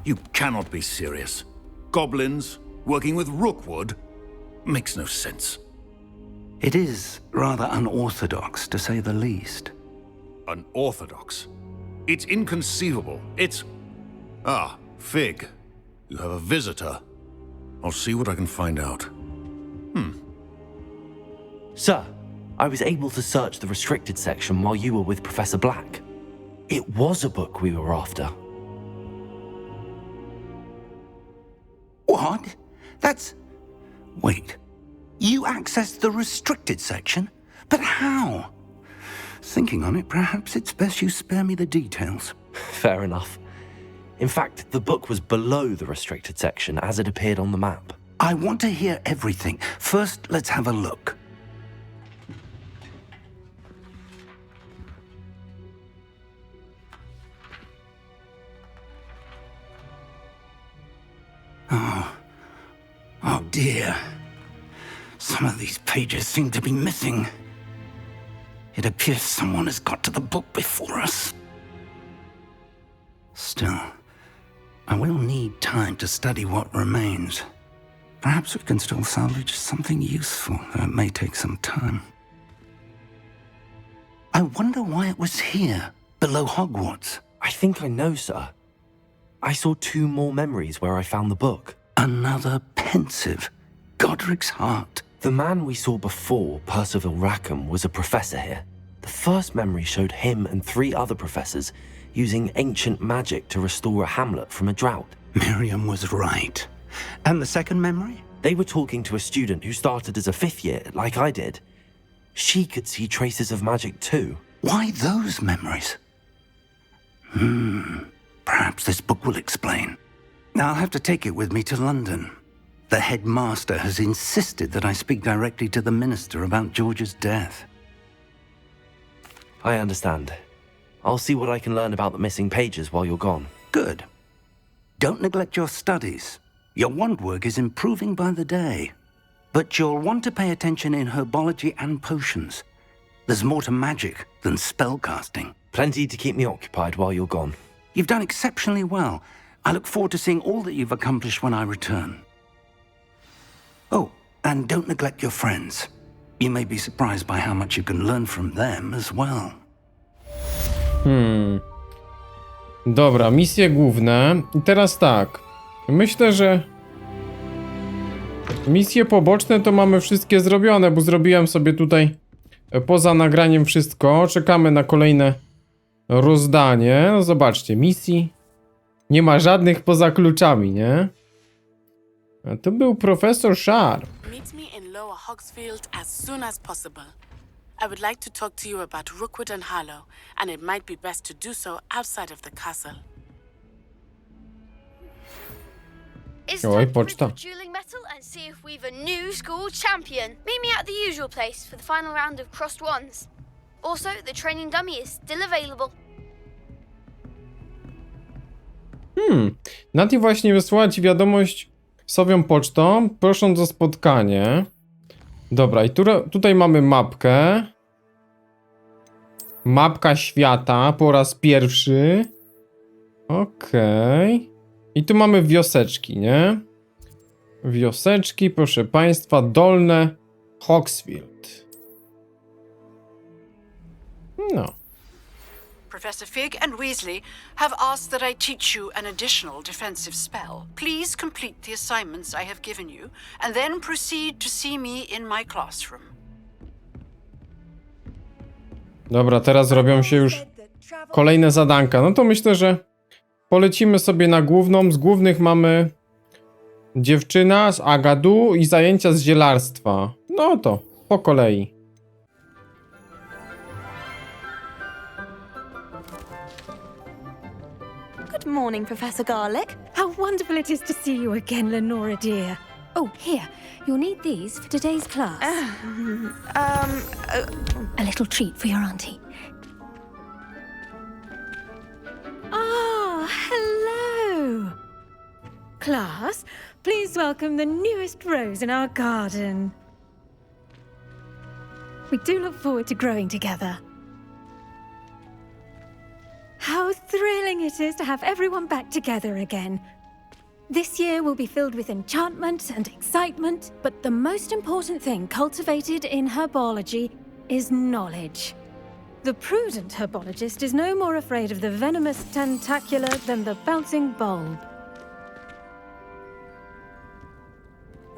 You cannot be serious. Goblins working with Rookwood makes no sense. It is rather unorthodox, to say the least. Unorthodox? It's inconceivable. It's... Ah, Fig. You have a visitor. I'll see what I can find out. Sir, I was able to search the restricted section while you were with Professor Black. It was a book we were after. What? That's... Wait. You accessed the restricted section? But how? Thinking on it, perhaps it's best you spare me the details. Fair enough. In fact, the book was below the restricted section as it appeared on the map. I want to hear everything. First, let's have a look. Oh dear. Some of these pages seem to be missing. It appears someone has got to the book before us. Still, I will need time to study what remains. Perhaps we can still salvage something useful, though it may take some time. I wonder why it was here, below Hogwarts. I think I know, sir. I saw 2 more memories where I found the book. Another pensive, Godric's heart. The man we saw before, Percival Rackham, was a professor here. The first memory showed him and 3 other professors using ancient magic to restore a hamlet from a drought. Miriam was right. And the second memory? They were talking to a student who started as a 5th year, like I did. She could see traces of magic too. Why those memories? Perhaps this book will explain. I'll have to take it with me to London. The headmaster has insisted that I speak directly to the minister about George's death. I understand. I'll see what I can learn about the missing pages while you're gone. Good. Don't neglect your studies. Your wand work is improving by the day. But you'll want to pay attention in herbology and potions. There's more to magic than spellcasting. Plenty to keep me occupied while you're gone. You've done exceptionally well. I look forward to seeing all that you've accomplished when I return. Oh, and don't neglect your friends. You may be surprised by how much you can learn from them as well. Dobra, misje główne. I teraz tak. Myślę, że misje poboczne to mamy wszystkie zrobione, bo zrobiłem sobie tutaj poza nagraniem wszystko. Czekamy na kolejne rozdanie. No zobaczcie, misji nie ma żadnych poza kluczami, nie? A to był profesor Sharp. Meet me in Lower Hogsfield as soon as possible. I would like to talk to you about Rookwood and Harlow, and it might be best to do so outside of the castle. It's Oj, time to poczta. print the dueling metal and see if we've a new school champion. Meet me at the usual place for the final round of crossed wands. Also, the training dummy is still available. Nati właśnie wysłała ci wiadomość sowią pocztą, prosząc o spotkanie. Dobra, i tutaj mamy mapkę. Mapka świata po raz pierwszy. Okej. I tu mamy wioseczki, nie? Wioseczki, proszę państwa, Dolne Hogsfield. No. Professor Fig and Weasley have asked that I teach you an additional defensive spell. Please complete the assignments I have given you, and then proceed to see me in my classroom. Dobra, teraz robią się już kolejne zadanka. No to myślę, że polecimy sobie na główną. Z głównych mamy dziewczyna z Agadu i zajęcia z zielarstwa. No to po kolei. Good morning, Professor Garlick. How wonderful it is to see you again, Lenora dear. Oh, here, you'll need these for today's class. A little treat for your auntie. Ah, hello. Class, please welcome the newest rose in our garden. We do look forward to growing together. How thrilling it is to have everyone back together again. This year will be filled with enchantment and excitement, but the most important thing cultivated in herbology is knowledge. The prudent herbologist is no more afraid of the venomous tentacula than the bouncing bulb.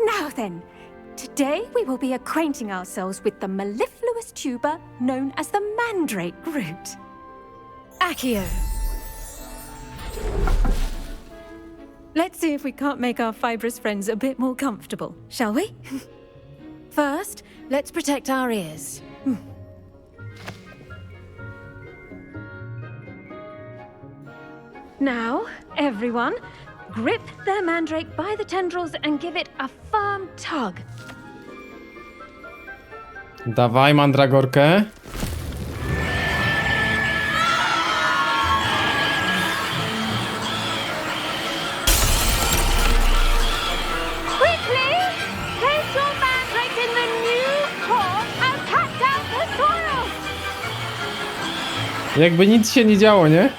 Now then, today we will be acquainting ourselves with the mellifluous tuber known as the mandrake root. Accio. Let's see if we can't make our fibrous friends a bit more comfortable, shall we? First, let's protect our ears. Now, everyone, grip their mandrake by the tendrils and give it a firm tug. Dawaj, mandragorkę. Quickly, place your mandrake in the new core and cut down the soil. Jakby nic się nie działo, nie?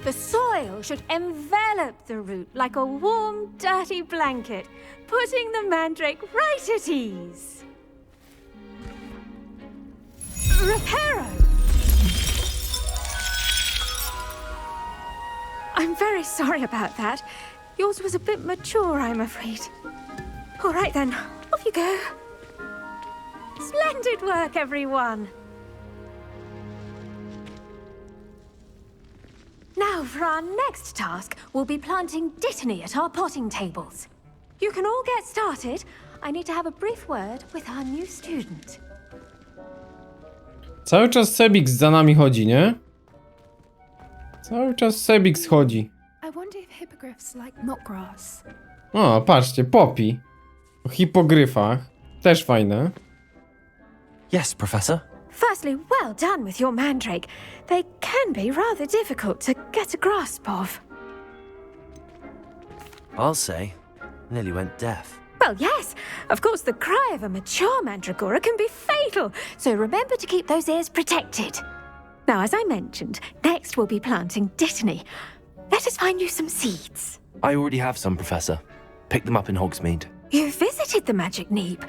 The soil should envelop the root like a warm, dirty blanket, putting the mandrake right at ease. Reparo! I'm very sorry about that. Yours was a bit mature, I'm afraid. All right then, off you go. Splendid work, everyone. Now, for our next task, we'll be planting dittany at our potting tables. You can all get started. I need to have a brief word with our new student. Cały czas Sebix za nami chodzi, nie? Cały czas Sebix chodzi. I wonder if hippogriffs like knotgrass. O, patrzcie, Poppy. O hipogryfach. Też fajne. Yes, Professor. Firstly, well done with your mandrake. They can be rather difficult to get a grasp of. I'll say, nearly went deaf. Well, yes. Of course, the cry of a mature mandragora can be fatal, so remember to keep those ears protected. Now, as I mentioned, next we'll be planting dittany. Let us find you some seeds. I already have some, Professor. Picked them up in Hogsmeade. You visited the Magic Neep.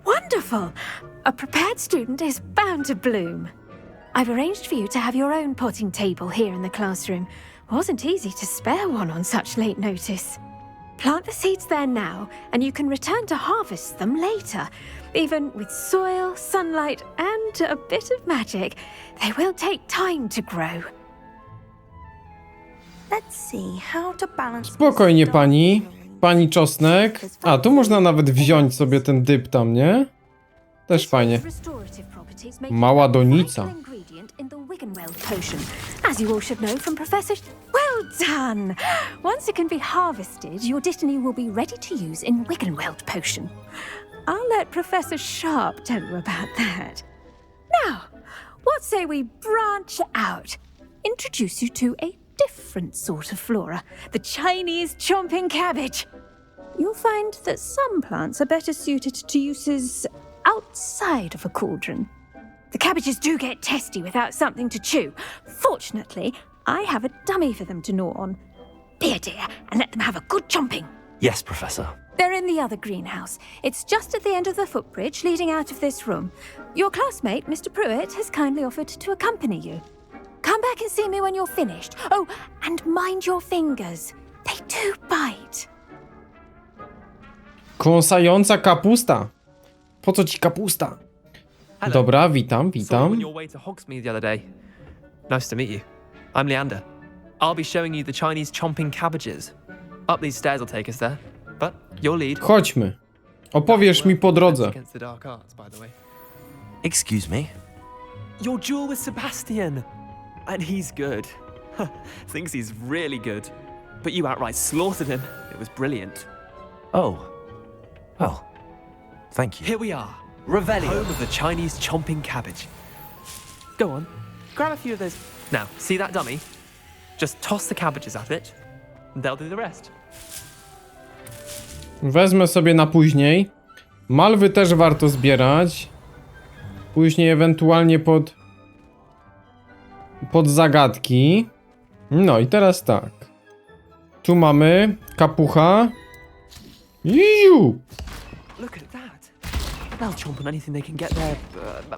Wonderful. A prepared student is bound to bloom. I've arranged for you to have your own potting table here in the classroom. Wasn't easy to spare one on such late notice. Plant the seeds there now, and you can return to harvest them later. Even with soil, sunlight, and a bit of magic, they will take time to grow. Let's see how to balance. Spokojnie, pani. Pani czosnek. A, tu można nawet wziąć sobie ten dyb tam, nie? Też fajnie. Mała donica. As you all should know from Professor... Well done! Once it can be harvested, your dittany will be ready to use in Wiggenweld potion. I'll let Professor Sharp tell you about that. Now, what say we branch out? Introduce you to a different sort of flora, the Chinese chomping cabbage. You'll find that some plants are better suited to uses outside of a cauldron. The cabbages do get testy without something to chew. Fortunately, I have a dummy for them to gnaw on. Be a dear and let them have a good chomping. Yes, Professor. They're in the other greenhouse. It's just at the end of the footbridge leading out of this room. Your classmate, Mr. Pruitt, has kindly offered to accompany you. Come back and see me when you're finished. Oh, and mind your fingers. They do bite. Kąsająca kapusta. Po co ci kapusta? Hello. Dobra, witam, Saw you witam. on your way to Hogsmeade the other day. Nice to meet you. I'm Leander. I'll be showing you the Chinese chomping cabbages. Up these stairs will take us there, but your lead. Chodźmy. Opowiesz mi po drodze. Against the dark arts, by the way. Excuse me? Your duel with Sebastian, and he's good. Thinks he's really good, but you outright slaughtered him. It was brilliant. Oh. Well, thank you. Here we are. Revelio. Home of the Chinese chomping cabbage. Go on, grab a few of those. Now, see that dummy? Just toss the cabbages at it, and they'll do the rest. Wezmę sobie na później. Malwy też warto zbierać. Później ewentualnie pod zagadki. No i teraz tak. Tu mamy kapucha. Iu! Look at that. They'll chomp on anything they can get their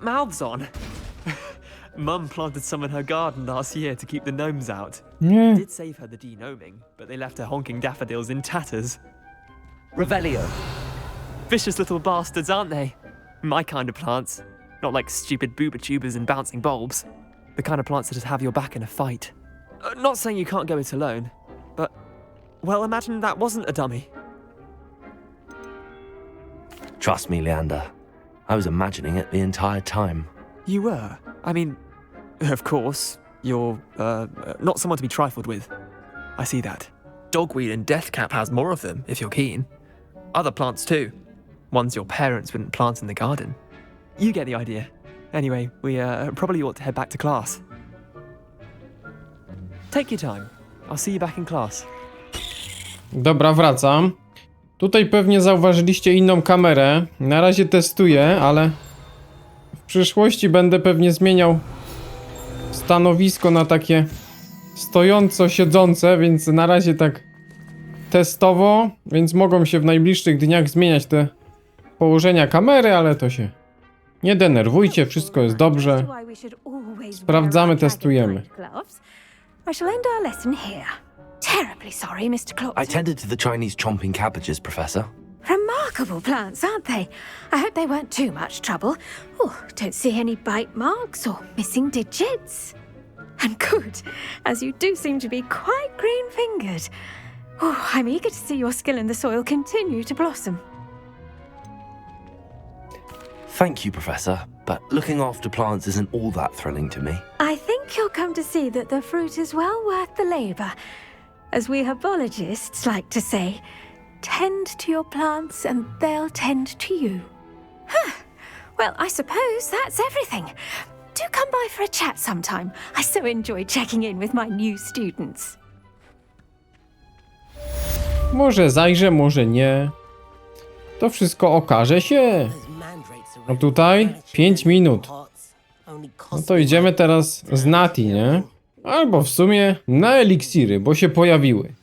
mouths on. Mum planted some in her garden last year to keep the gnomes out. Nie. Did save her the de-gnoming, but they left her honking daffodils in tatters. Revelio. Vicious little bastards, aren't they? My kind of plants. Not like stupid booba tubers and bouncing bulbs. The kind of plants that just have your back in a fight. Not saying you can't go it alone, but, well, imagine that wasn't a dummy. Trust me, Leander. I was imagining it the entire time. You were? I mean, of course, you're, not someone to be trifled with. I see that. Dogweed and deathcap has more of them, if you're keen. Other plants too. Ones your parents wouldn't plant in the garden. You get the idea. Anyway, we probably ought to head back to class. Take your time. I'll see you back in class. Dobra, wracam. Tutaj pewnie zauważyliście inną kamerę. Na razie testuję, ale w przyszłości będę pewnie zmieniał stanowisko na takie stojąco-siedzące, więc na razie tak testowo, więc mogą się w najbliższych dniach zmieniać te położenia kamery, ale to się nie denerwujcie, wszystko jest dobrze. Sprawdzamy, testujemy. I shall end our lesson here. Terribly sorry, Mr. Clopton. I tended to the Chinese chomping cabbages, Professor. Remarkable plants, aren't they? I hope they weren't too much trouble. Oh, don't see any bite marks or missing digits. And good, as you do seem to be quite green-fingered. Oh, I'm eager to see your skill in the soil continue to blossom. Thank you, Professor, but looking after plants isn't all that thrilling to me. I think you'll come to see that the fruit is well worth the labor. As we herbologists like to say, tend to your plants and they'll tend to you. Huh. Well, I suppose that's everything. Do come by for a chat sometime. I so enjoy checking in with my new students. Może zajrzę, może nie. To wszystko okaże się. No tutaj 5 minut. No to idziemy teraz z Nati, nie? Albo w sumie na eliksiry, bo się pojawiły.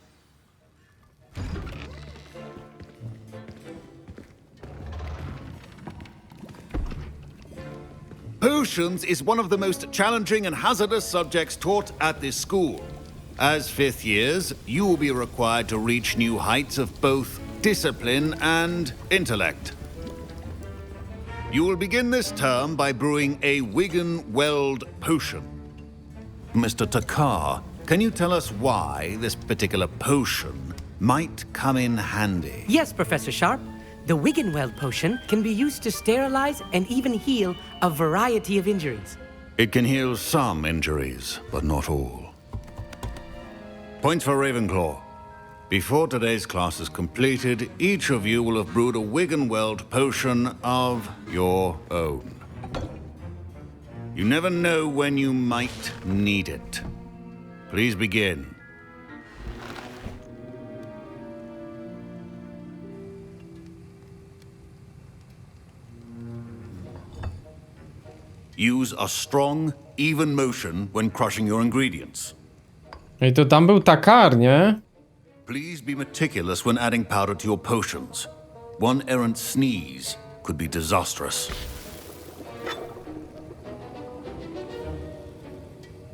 Potions is one of the most challenging and hazardous subjects taught at this school. As fifth years, you will be required to reach new heights of both discipline and intellect. You will begin this term by brewing a Wiggen-Weld potion. Mr. Takar, can you tell us why this particular potion might come in handy? Yes, Professor Sharp. The Wiggen-Weld potion can be used to sterilize and even heal a variety of injuries. It can heal some injuries, but not all. Points for Ravenclaw. Before today's class is completed, each of you will have brewed a Wiggen-Weld potion of your own. You never know when you might need it. Please begin. Use a strong, even motion when crushing your ingredients. I to tam był Takar, nie? Please be meticulous when adding powder to your potions. One errant sneeze could be disastrous.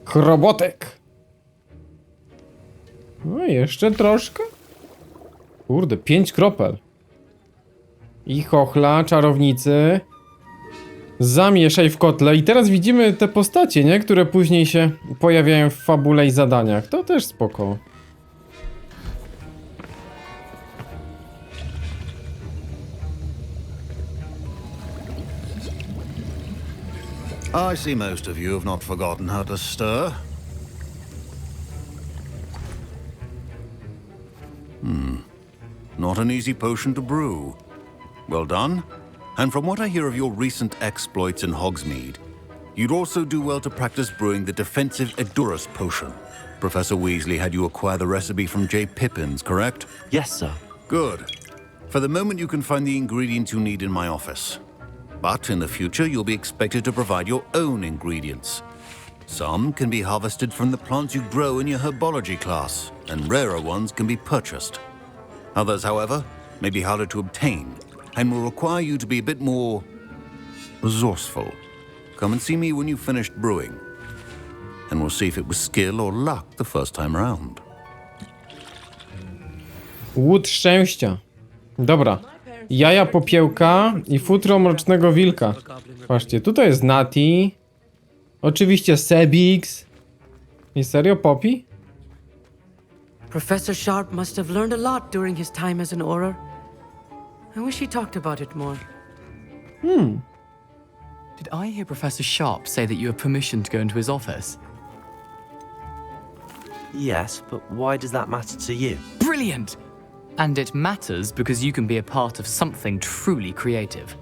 Chrobotek. No jeszcze troszkę. Kurde, 5 kropel. I chochla, czarownicy. Zamieszaj w kotle. I teraz widzimy te postacie, nie? Które później się pojawiają w fabule i zadaniach. To też spoko. I see most of you have not forgotten how to stir. Not an easy potion to brew. Well done. And from what I hear of your recent exploits in Hogsmeade, you'd also do well to practice brewing the defensive Edurus potion. Professor Weasley had you acquire the recipe from J. Pippins, correct? Yes, sir. Good. For the moment, you can find the ingredients you need in my office. But in the future, you'll be expected to provide your own ingredients. Some can be harvested from the plants you grow in your herbology class, and rarer ones can be purchased. Others, however, may be harder to obtain, and will require you to be a bit more resourceful. Come and see me when you've finished brewing, and we'll see if it was skill or luck the first time around. Łód szczęścia. Dobra. Jaja popiełka i futro mrocznego wilka. Patrzcie, tutaj jest Nati. Oczywiście Sebix. I serio Poppy? Professor Sharp must have learned a lot during his time as an Auror. I wish he talked about it more. Did I hear Professor Sharp say that you have permission to go into his office? Yes, but why does that matter to you? Brilliant! And it matters because you can be a part of something truly creative.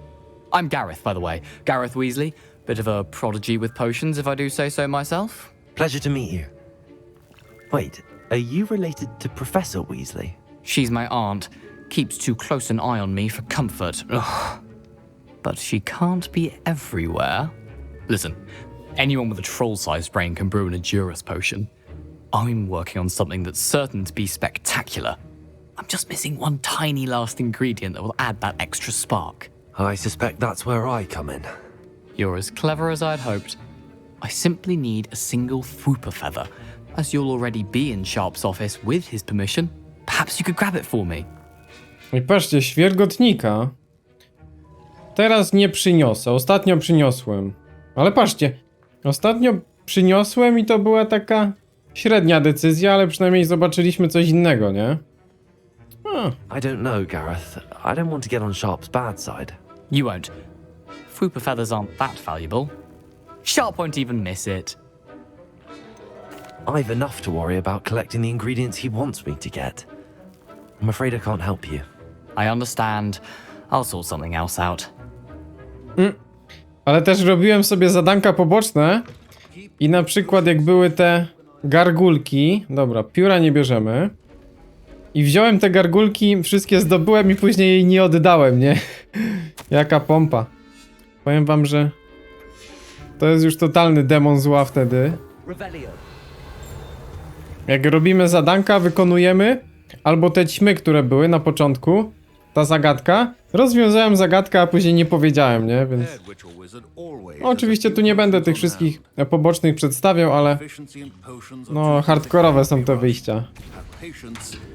I'm Gareth, by the way. Gareth Weasley. Bit of a prodigy with potions, if I do say so myself. Pleasure to meet you. Wait, are you related to Professor Weasley? She's my aunt. Keeps too close an eye on me for comfort. Ugh. But she can't be everywhere. Listen, anyone with a troll-sized brain can brew an Edurus potion. I'm working on something that's certain to be spectacular. I'm just missing one tiny last ingredient that will add that extra spark. I suspect that's where I come in. You're as clever as I'd hoped. I simply need a single Fwooper feather. As you'll already be in Sharp's office with his permission, perhaps you could grab it for me. I patrzcie, świergotnika. Teraz nie przyniosę. Ostatnio przyniosłem. Ale patrzcie, ostatnio przyniosłem i to była taka średnia decyzja, ale przynajmniej zobaczyliśmy coś innego, nie? I don't know, Gareth. I don't want to get on Sharp's bad side. You won't. Fwooper feathers aren't that valuable. Sharp won't even miss it. I've enough to worry about collecting the ingredients he wants me to get. I'm afraid I can't help you. I understand. I'll sort something else out. Ale też robiłem sobie zadanka poboczne i na przykład jak były te gargulki, dobra, pióra nie bierzemy, i wziąłem te gargulki, wszystkie zdobyłem i później jej nie oddałem, nie? Jaka pompa. Powiem wam, że to jest już totalny demon zła wtedy. Jak robimy zadanka, wykonujemy, albo te ćmy, które były na początku, ta zagadka, rozwiązałem zagadkę, a później nie powiedziałem, nie? Więc... No, oczywiście tu nie będę tych wszystkich pobocznych przedstawiał, ale no, hardkorowe są te wyjścia.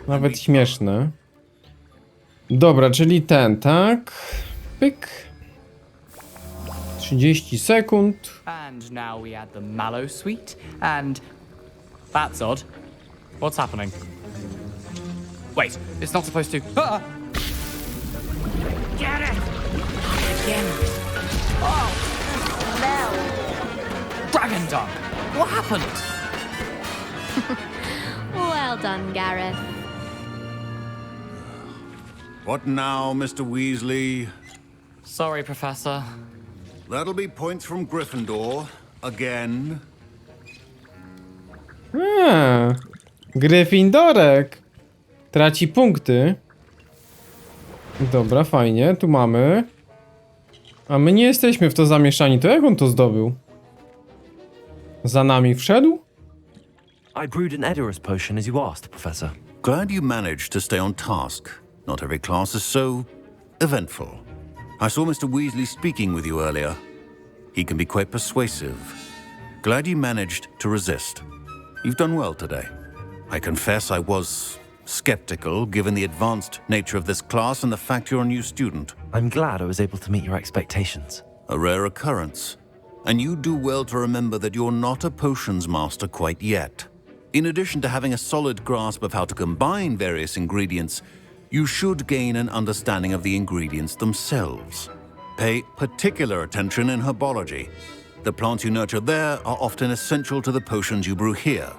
Nawet śmieszne. Dobra, czyli ten, tak? Pyk. 30 sekund. And now we add the mallow sweet, and that's odd. What's happening? Wait, it's not supposed to. Ah! Get it! Again. Oh, no. Dragon Dung! What happened? Well done, Gareth. What now, Mr. Weasley? Sorry, Professor. That'll be points from Gryffindor. Again. Gryffindorek. Traci punkty. Dobra, fajnie, tu mamy. A my nie jesteśmy w to zamieszani, to jak on to zdobył? Za nami wszedł? I brewed an Edurus potion as you asked, Professor. Glad you managed to stay on task. Not every class is so eventful. I saw Mr. Weasley speaking with you earlier. He can be quite persuasive. Glad you managed to resist. You've done well today. I confess I was skeptical, given the advanced nature of this class and the fact you're a new student. I'm glad I was able to meet your expectations. A rare occurrence. And you do well to remember that you're not a potions master quite yet. In addition to having a solid grasp of how to combine various ingredients, you should gain an understanding of the ingredients themselves. Pay particular attention in herbology. The plants you nurture there are often essential to the potions you brew here.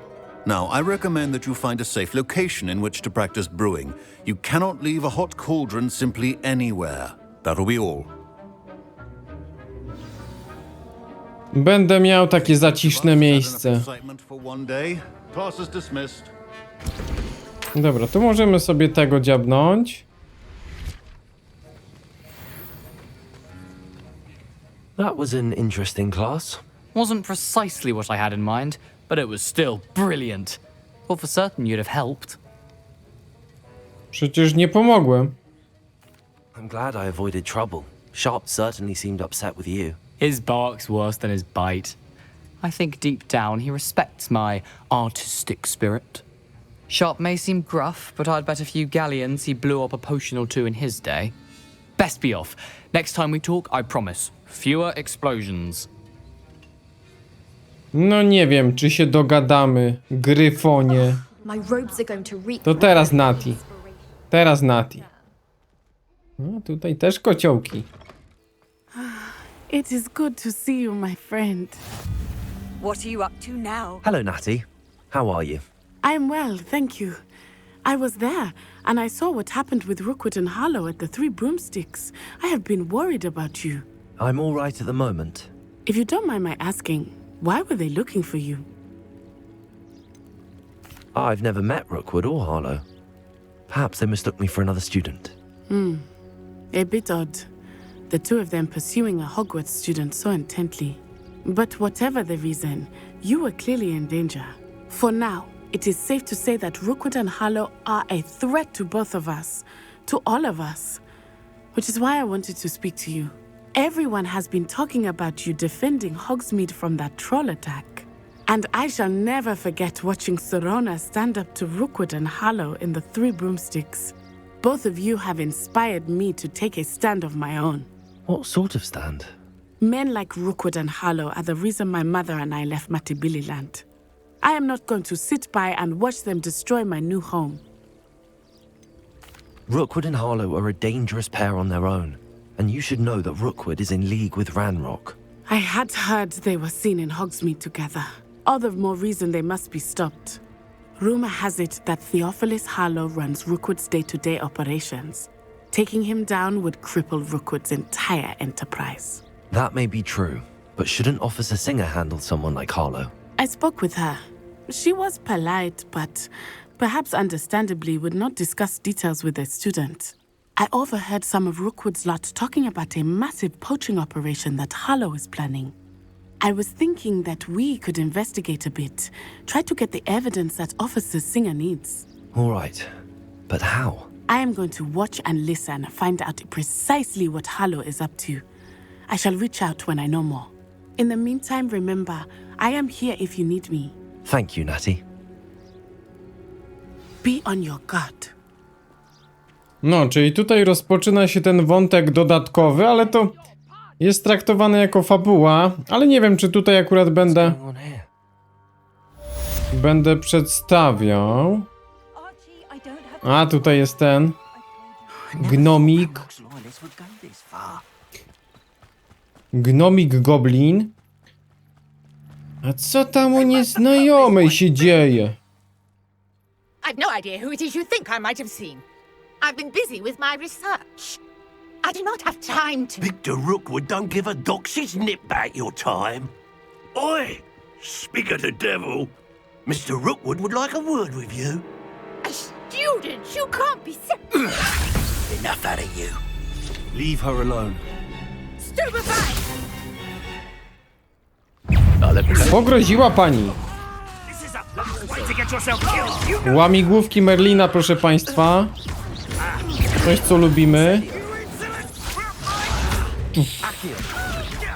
Now, I recommend that you find a safe location in which to practice brewing. You cannot leave a hot cauldron simply anywhere. That'll be all. Będę miał takie zaciszne miejsce. Dobra, tu możemy sobie tego dziabnąć. That was an interesting class. Wasn't precisely what I had in mind, but it was still brilliant. Thought for certain you'd have helped. Przecież nie pomogłem. I'm glad I avoided trouble. Sharp certainly seemed upset with you. His bark's worse than his bite. I think deep down he respects my artistic spirit. Sharp may seem gruff, but I'd bet a few galleons he blew up a potion or two in his day. Best be off. Next time we talk, I promise. Fewer explosions. No nie wiem, czy się dogadamy, Gryfonie. To teraz Nati. Teraz Nati. No tutaj też kociołki. It is good to see you, my friend. What are you up to now? Hello, Natty. How are you? I'm well, thank you. I was there, and I saw what happened with Rookwood and Harlow at the Three Broomsticks. I have been worried about you. I'm all right at the moment. If you don't mind my asking, why were they looking for you? I've never met Rookwood or Harlow. Perhaps they mistook me for another student. A bit odd. The two of them pursuing a Hogwarts student so intently. But whatever the reason, you were clearly in danger. For now, it is safe to say that Rookwood and Harlow are a threat to both of us, to all of us. Which is why I wanted to speak to you. Everyone has been talking about you defending Hogsmeade from that troll attack. And I shall never forget watching Serona stand up to Rookwood and Harlow in the Three Broomsticks. Both of you have inspired me to take a stand of my own. What sort of stand? Men like Rookwood and Harlow are the reason my mother and I left Matabeleland. I am not going to sit by and watch them destroy my new home. Rookwood and Harlow are a dangerous pair on their own, and you should know that Rookwood is in league with Ranrock. I had heard they were seen in Hogsmeade together. All the more reason they must be stopped. Rumor has it that Theophilus Harlow runs Rookwood's day-to-day operations. Taking him down would cripple Rookwood's entire enterprise. That may be true, but shouldn't Officer Singer handle someone like Harlow? I spoke with her. She was polite, but perhaps understandably would not discuss details with a student. I overheard some of Rookwood's lot talking about a massive poaching operation that Harlow is planning. I was thinking that we could investigate a bit, try to get the evidence that Officer Singer needs. All right, but how? I am going to watch and listen, find out precisely what Harlow is up to. I shall reach out when I know more. In the meantime, remember, I am here if you need me. Thank you, Natty. Be on your guard. No, czyli tutaj rozpoczyna się ten wątek dodatkowy, ale to jest traktowane jako fabuła, ale nie wiem, czy tutaj akurat będę przedstawiał. A, tutaj jest ten gnomik. Gnomik goblin. A co tam u nieznajomej się dzieje? I've no idea who it is you think I might have seen. I've been busy with my research. I do not have time to... Victor Rookwood don't give a doxy's nip back your time. Oi! Speak of the devil. Mr. Rookwood would like a word with you. A student? You can't be Enough out of you. Leave her alone. Stupefied! Pogroziła pani. Łamigłówki Merlina, proszę państwa. Coś, co lubimy.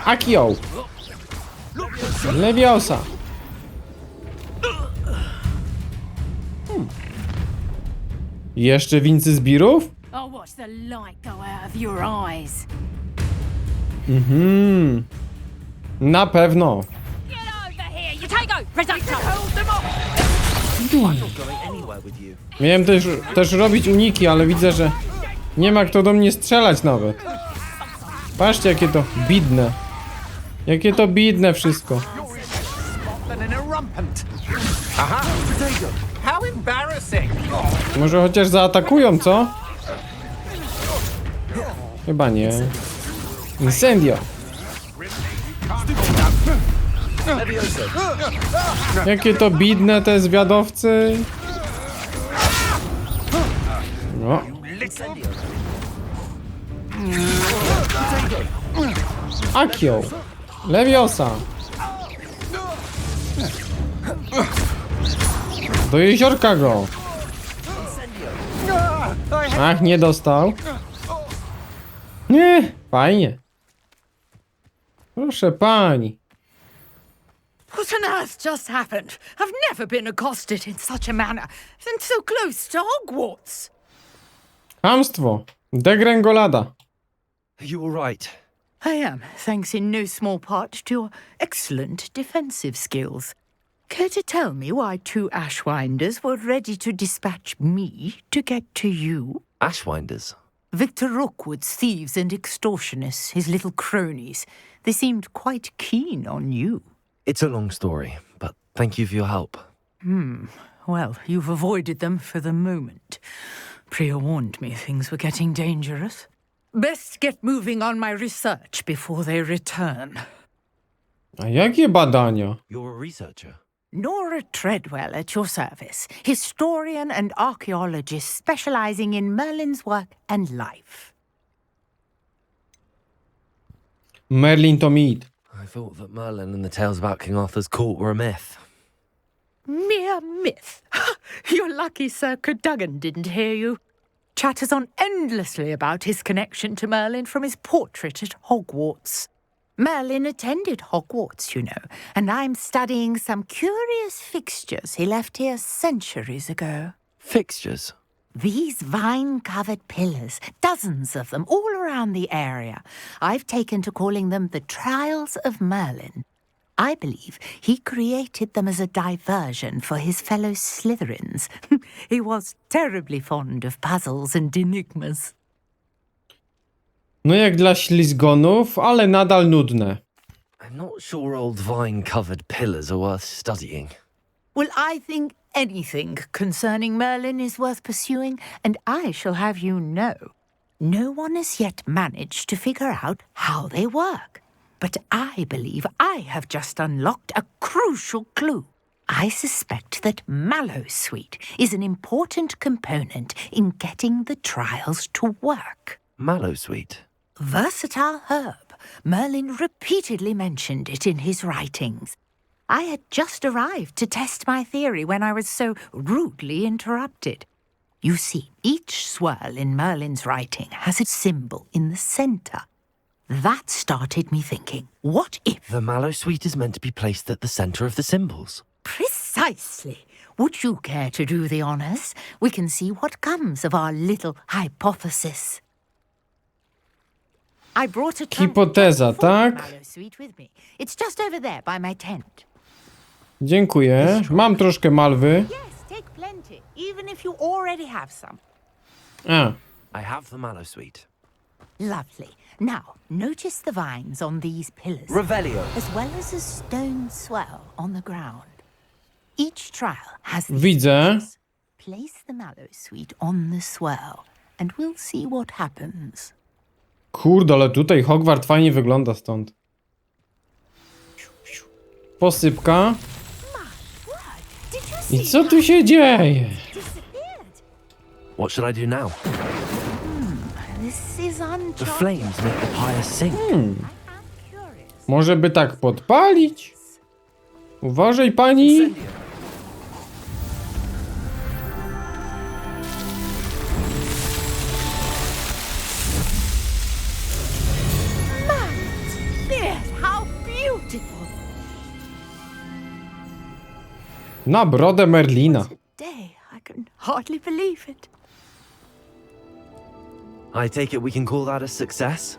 Akio. Leviosa. Jeszcze wincy zbirów? I'll watch the light go out of your eyes. Na pewno. Get over here, you take Reducto! Miałem też robić uniki, ale widzę, że nie ma kto do mnie strzelać nawet. Patrzcie, jakie to bidne. Jakie to bidne wszystko. Może chociaż zaatakują, co? Chyba nie. Incendio. Jakie to bidne te zwiadowcy. No. Akio. Leviosa. Do jeziorka go. Ach, nie dostał. Nie, fajnie. Proszę pani. What on earth just happened? I've never been accosted in such a manner, and so close to Hogwarts. Chamstwo. Degrengolada. You all right? I am, thanks in no small part to your excellent defensive skills. Care to tell me why 2 Ashwinders were ready to dispatch me to get to you? Ashwinders? Victor Rookwood's thieves and extortionists, his little cronies. They seemed quite keen on you. It's a long story, but thank you for your help. Well, you've avoided them for the moment. Priya warned me things were getting dangerous. Best get moving on my research before they return. A jakie badania? You're a researcher? Nora Treadwell at your service, historian and archaeologist specializing in Merlin's work and life. Merlin to meet. I thought that Merlin and the tales about King Arthur's court were a myth. Mere myth. You're lucky Sir Cadogan didn't hear you. Chatters on endlessly about his connection to Merlin from his portrait at Hogwarts. Merlin attended Hogwarts, you know, and I'm studying some curious fixtures he left here centuries ago. Fixtures? These vine-covered pillars, dozens of them all around the area. I've taken to calling them the Trials of Merlin. I believe he created them as a diversion for his fellow Slytherins. He was terribly fond of puzzles and enigmas. No jak dla ślizgonów, ale nadal nudne. I'm not sure old vine-covered pillars are worth studying. Well, I think anything concerning Merlin is worth pursuing, and I shall have you know, no one has yet managed to figure out how they work. But I believe I have just unlocked a crucial clue. I suspect that Mallowsweet is an important component in getting the trials to work. Mallowsweet? Versatile herb. Merlin repeatedly mentioned it in his writings. I had just arrived to test my theory when I was so rudely interrupted. You see, each swirl in Merlin's writing has a symbol in the centre. That started me thinking, what if... The Mallowsweet is meant to be placed at the centre of the symbols. Precisely. Would you care to do the honours? We can see what comes of our little hypothesis. I brought a Hipoteza, tak? Mallowsweet with me. It's just over there by my tent. Dziękuję. Mam troszkę malwy. Yes, take plenty, even if you already have some. I have the Mallowsweet. Lovely. Now, notice the vines on these pillars. Revelio. As well as a stone swell on the ground. Each trial has these Widzę. pillars. Place the Mallowsweet on the swell, and we'll see what happens. Kurde, ale tutaj Hogwart fajnie wygląda stąd. Posypka. I co tu się dzieje? What should I do now? This is The flames make the pyre sink. Może by tak podpalić? Uważaj, pani. How beautiful! Na brodę Merlina. Day, I can hardly believe it. I take it we can call that a success?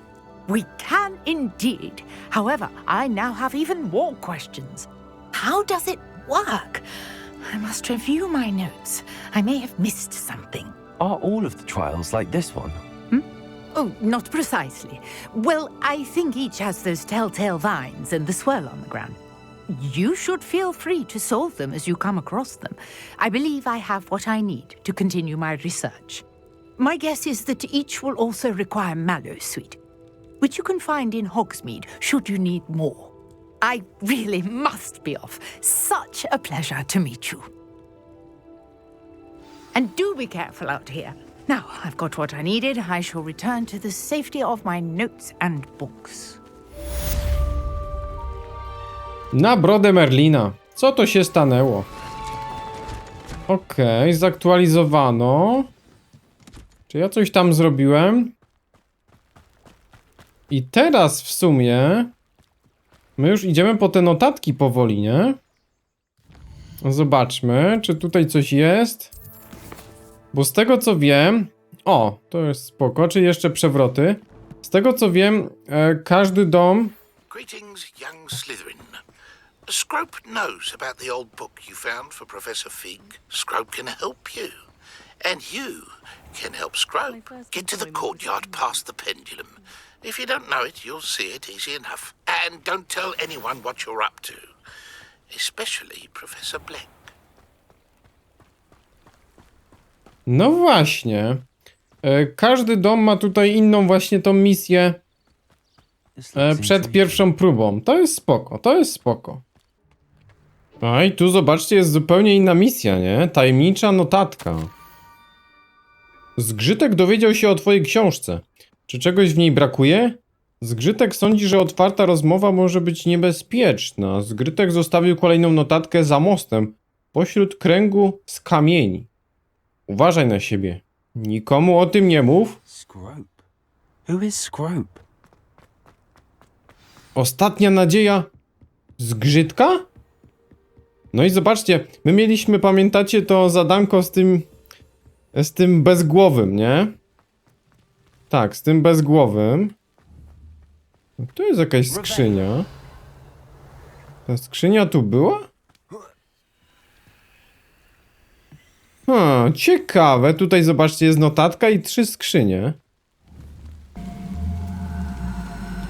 We can indeed. However, I now have even more questions. How does it work? I must review my notes. I may have missed something. Are all of the trials like this one? Oh, not precisely. Well, I think each has those telltale vines and the swirl on the ground. You should feel free to solve them as you come across them. I believe I have what I need to continue my research. My guess is that each will also require Mallowsweet, which you can find in Hogsmeade should you need more. I really must be off. Such a pleasure to meet you. And do be careful out here. Now I've got what I needed. I shall return to the safety of my notes and books. Na brodę Merlina. Co to się stanęło? Okej, zaktualizowano. Czy ja coś tam zrobiłem? I teraz w sumie my już idziemy po te notatki powoli, nie? Zobaczmy, czy tutaj coś jest. Bo z tego co wiem... O, to jest spoko, czy jeszcze przewroty. Z tego co wiem, każdy dom... Greetings, young Slytherin. Scrope knows about the old book you found for Professor Fig. Scrope can help you. And you can help Scrope get to the courtyard past the pendulum. If you don't know it, you'll see it easy enough. And don't tell anyone what you're up to. Especially Professor Black. No właśnie. Każdy dom ma tutaj inną właśnie tą misję przed pierwszą próbą. To jest spoko, to jest spoko. A i tu zobaczcie, jest zupełnie inna misja, nie? Tajemnicza notatka. Zgrzytek dowiedział się o twojej książce. Czy czegoś w niej brakuje? Zgrzytek sądzi, że otwarta rozmowa może być niebezpieczna. Zgrzytek zostawił kolejną notatkę za mostem, pośród kręgu z kamieni. Uważaj na siebie. Nikomu o tym nie mów. Scrope. Who is Scrope? Ostatnia nadzieja Zgrzytka? No i zobaczcie, my mieliśmy, pamiętacie to zadanko z tym bezgłowym, nie? Tak, z tym bezgłowym. Tu jest jakaś skrzynia. Ta skrzynia tu była? Ciekawe. Tutaj zobaczcie, jest notatka i 3 skrzynie.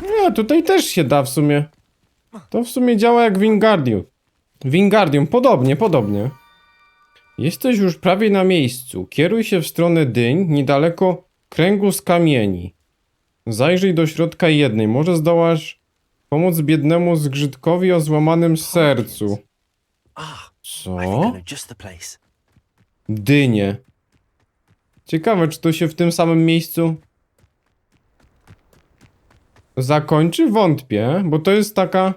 Nie, tutaj też się da w sumie. To w sumie działa jak Wingardium. Wingardium, podobnie. Jesteś już prawie na miejscu. Kieruj się w stronę dyń, niedaleko kręgu z kamieni. Zajrzyj do środka jednej. Może zdołasz pomóc biednemu zgrzytkowi o złamanym sercu. Co? Dynie. Ciekawe, czy to się w tym samym miejscu zakończy? Wątpię, bo to jest taka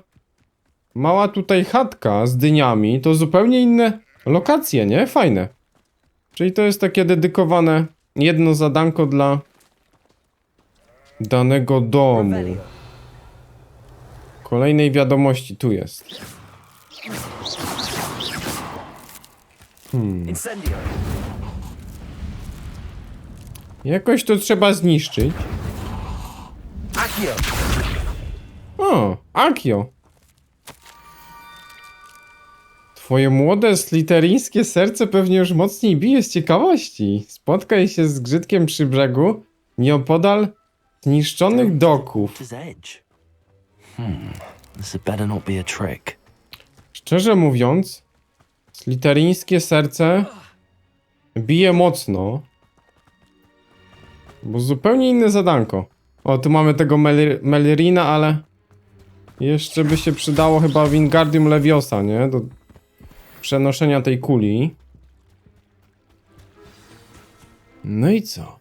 mała tutaj chatka z dyniami. To zupełnie inne lokacje, nie? Fajne. Czyli to jest takie dedykowane jedno zadanko dla danego domu. Kolejnej wiadomości tu jest. Jakoś to trzeba zniszczyć. O, Akio. Twoje młode slytherińskie serce pewnie już mocniej bije z ciekawości. Spotkaj się z Zgrzytkiem przy brzegu, nieopodal zniszczonych doków. Szczerze mówiąc, slytherińskie serce bije mocno. Bo zupełnie inne zadanko. O, tu mamy tego Melirina, ale jeszcze by się przydało chyba Wingardium Leviosa, nie? Do przenoszenia tej kuli. No i co?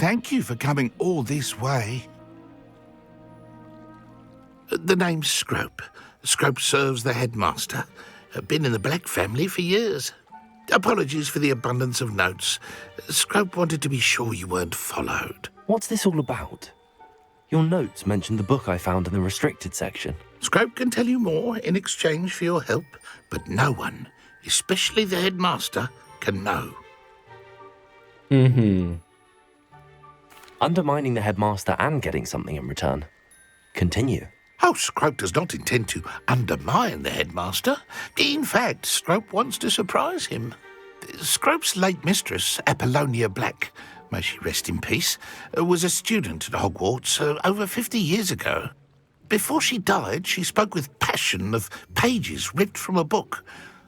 Thank you for coming all this way. The name's Scrope. Scrope serves the headmaster. Been in the Black family for years. Apologies for the abundance of notes. Scrope wanted to be sure you weren't followed. What's this all about? Your notes mentioned the book I found in the restricted section. Scrope can tell you more in exchange for your help, but no one, especially the headmaster, can know. Undermining the headmaster and getting something in return. Continue. Oh, Scrope does not intend to undermine the headmaster. In fact, Scrope wants to surprise him. Scrope's late mistress, Apollonia Black, may she rest in peace, was a student at Hogwarts over 50 years ago. Before she died, she spoke with passion of pages ripped from a book.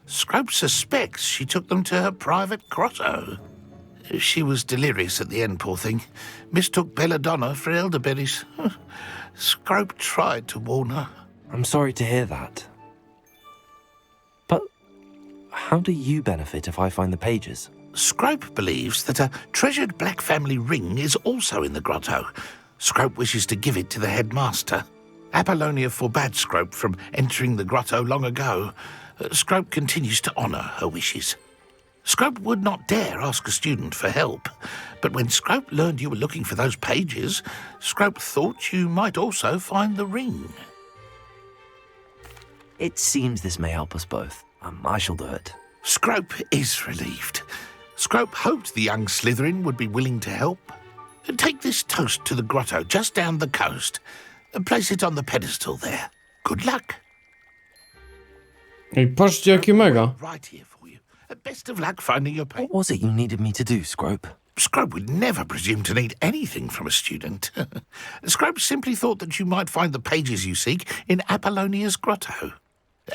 Scrope suspects she took them to her private grotto. She was delirious at the end, poor thing. Mistook belladonna for elderberries. Scrope tried to warn her. I'm sorry to hear that. How do you benefit if I find the pages? Scrope believes that a treasured black family ring is also in the grotto. Scrope wishes to give it to the headmaster. Apollonia forbade Scrope from entering the grotto long ago. Scrope continues to honour her wishes. Scrope would not dare ask a student for help, but when Scrope learned you were looking for those pages, Scrope thought you might also find the ring. It seems this may help us both. I shall do it. Scrope is relieved. Scrope hoped the young Slytherin would be willing to help. Take this toast to the grotto just down the coast and place it on the pedestal there. Good luck. Ej, patrzcie, jakie mega. Right here for you. Best of luck finding your paper. What was it you needed me to do, Scrope? Scrope would never presume to need anything from a student. Scrope simply thought that you might find the pages you seek in Apollonia's grotto.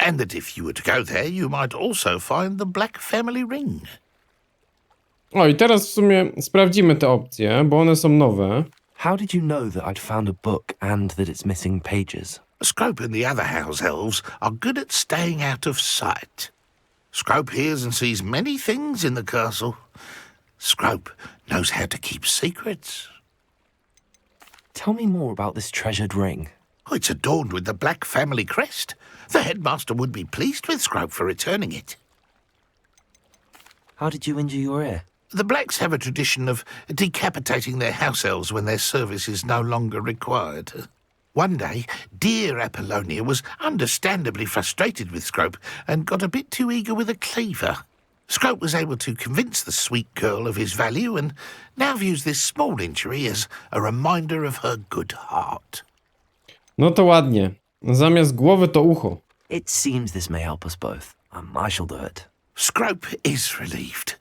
And that if you were to go there, you might also find the black family ring. O, i teraz w sumie sprawdzimy te opcje, bo one są nowe. How did you know that I'd found a book and that it's missing pages? Scrope and the other house elves are good at staying out of sight. Scrope hears and sees many things in the castle. Scrope knows how to keep secrets. Tell me more about this treasured ring. Oh, it's adorned with the black family crest. The headmaster would be pleased with Scrope for returning it. How did you injure your ear? The Blacks have a tradition of decapitating their house elves when their service is no longer required. One day, dear Apollonia was understandably frustrated with Scrope and got a bit too eager with a cleaver. Scrope was able to convince the sweet girl of his value and now views this small injury as a reminder of her good heart. No to ładnie. Zamiast głowy to ucho. It seems this may help us both. I shall do it. Scrope is relieved.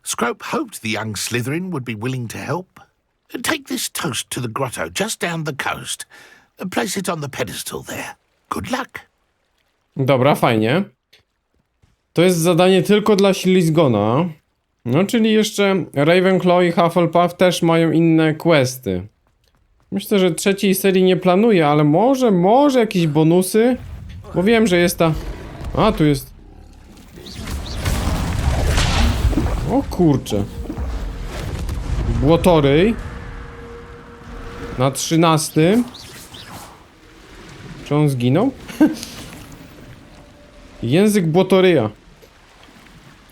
Scrope hoped the young Slytherin would be willing to help. Take this toast to the grotto just down the coast and place it on the pedestal there. Good luck. Dobra, fajnie. To jest zadanie tylko dla Ślizgona. No, czyli jeszcze Ravenclaw i Hufflepuff też mają inne questy. Myślę, że trzeciej serii nie planuję, ale może jakieś bonusy? Bo wiem, że jest ta... A, tu jest... O kurczę. Błotoryj. Na 13. Czy on zginął? Język błotoryja.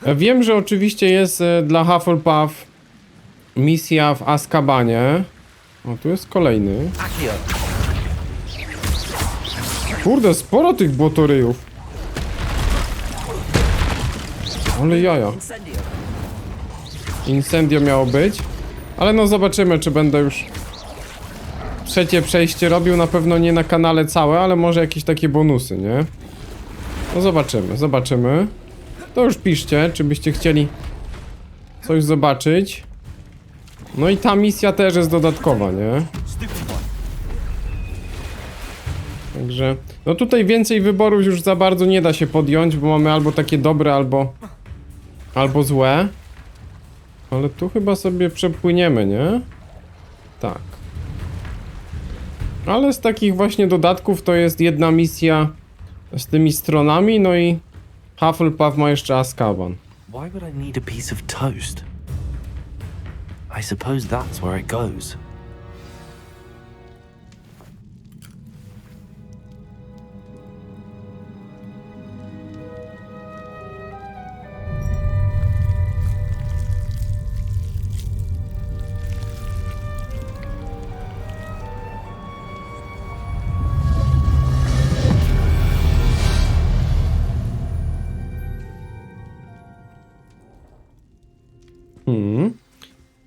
Ja wiem, że oczywiście jest dla Hufflepuff misja w Azkabanie. O, tu jest kolejny. Kurde, sporo tych błotoryjów. Ale jaja. Incendio miało być. Ale no zobaczymy, czy będę już trzecie przejście robił. Na pewno nie na kanale całe, ale może jakieś takie bonusy, nie? No zobaczymy. To już piszcie, czy byście chcieli coś zobaczyć. No i ta misja też jest dodatkowa, nie? Także... No tutaj więcej wyborów już za bardzo nie da się podjąć, bo mamy albo takie dobre, albo złe. Ale tu chyba sobie przepłyniemy, nie? Tak. Ale z takich właśnie dodatków to jest jedna misja z tymi stronami, no i Hufflepuff ma jeszcze Azkaban. Why would I need a piece of toast? I suppose that's where it goes.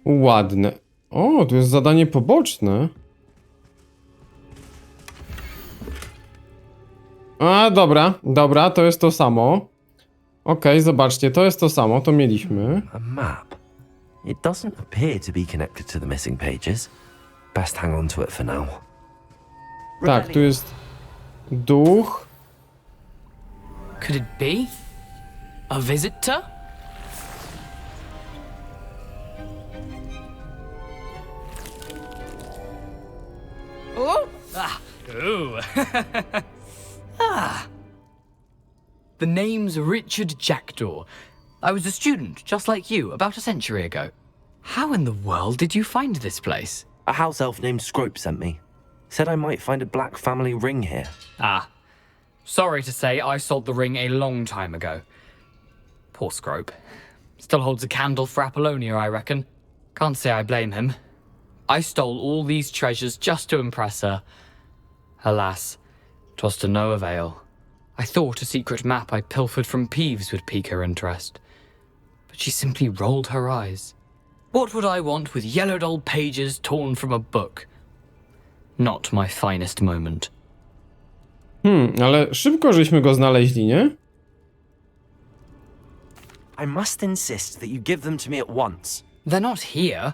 Ładne. O, tu jest zadanie poboczne. A, dobra, to jest to samo. Okej, zobaczcie, to jest to samo, to mieliśmy. A map. It doesn't appear to be connected to the missing pages. Best hang on to it for now. Tak, tu jest duch. Could it be? A visitor? Oh! Ah. Ooh. Ah. The name's Richard Jackdaw. I was a student, just like you, about a century ago. How in the world did you find this place? A house elf named Scrope sent me. Said I might find a black family ring here. Ah. Sorry to say, I sold the ring a long time ago. Poor Scrope. Still holds a candle for Apollonia, I reckon. Can't say I blame him. I stole all these treasures just to impress her. Alas, 'twas to no avail. I thought a secret map I pilfered from Peeves would pique her interest. But she simply rolled her eyes. What would I want with yellowed old pages torn from a book? Not my finest moment. Ale szybko żeśmy go znaleźli, nie? I must insist that you give them to me at once. They're not here.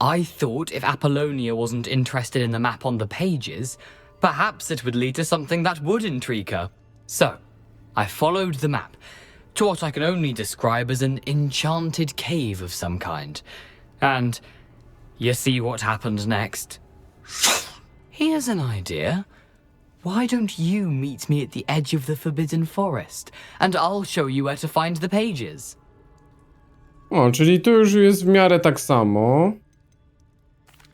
I thought if Apollonia wasn't interested in the map on the pages, perhaps it would lead to something that would intrigue her. So, I followed the map to what I can only describe as an enchanted cave of some kind. And you see what happened next? Here's an idea. Why don't you meet me at the edge of the Forbidden Forest, and I'll show you where to find the pages. O, czyli tu już jest w miarę tak samo.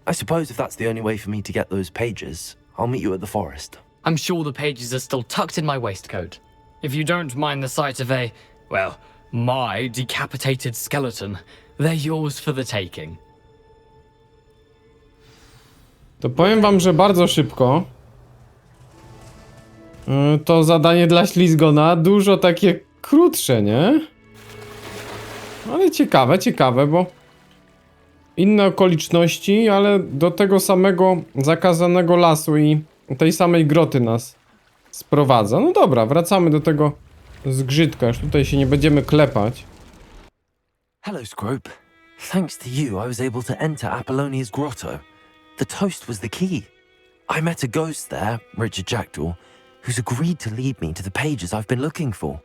I suppose if that's the only way for me to get those pages, I'll meet you at the forest. I'm sure the pages are still tucked in my waistcoat. If you don't mind the sight of a, well, my decapitated skeleton, they're yours for the taking. To powiem wam, że bardzo szybko. To zadanie dla ślizgona dużo takie krótsze, nie? Ale ciekawe, bo inne okoliczności, ale do tego samego zakazanego lasu i tej samej groty nas sprowadza. No dobra, wracamy do tego zgrzytka, już tutaj się nie będziemy klepać. Hello, Scrope. Thanks to you, I was able to enter Apollonia's grotto. The toast was the key. I met a ghost there, Richard Jackdaw, who's agreed to lead me to the pages I've been looking for.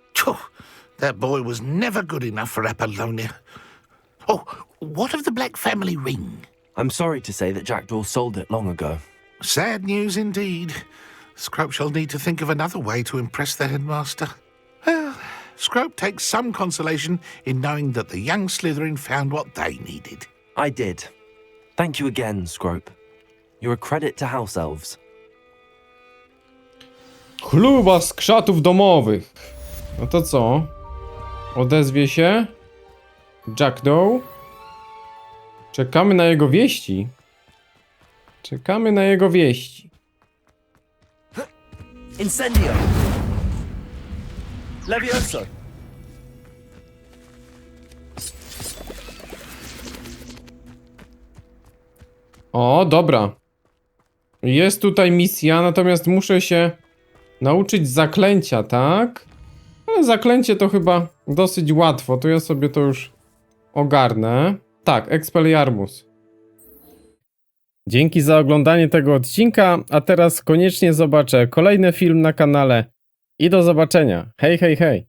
That boy was never good enough for Apollonia. Oh, what of the Black family ring? I'm sorry to say that Jackdaw sold it long ago. Sad news indeed. Scrope shall need to think of another way to impress the headmaster. Well, Scrope takes some consolation in knowing that the young Slytherin found what they needed. I did. Thank you again, Scrope. You're a credit to house elves. Chluba z krzatów domowych. No to co? Odezwie się Jackdaw. Czekamy na jego wieści. Incendio! Levioso! O, dobra. Jest tutaj misja, natomiast muszę się nauczyć zaklęcia, tak? Ale zaklęcie to chyba dosyć łatwo, to ja sobie to już ogarnę. Tak, Expelliarmus. Dzięki za oglądanie tego odcinka, a teraz koniecznie zobaczę kolejny film na kanale i do zobaczenia. Hej, hej, hej.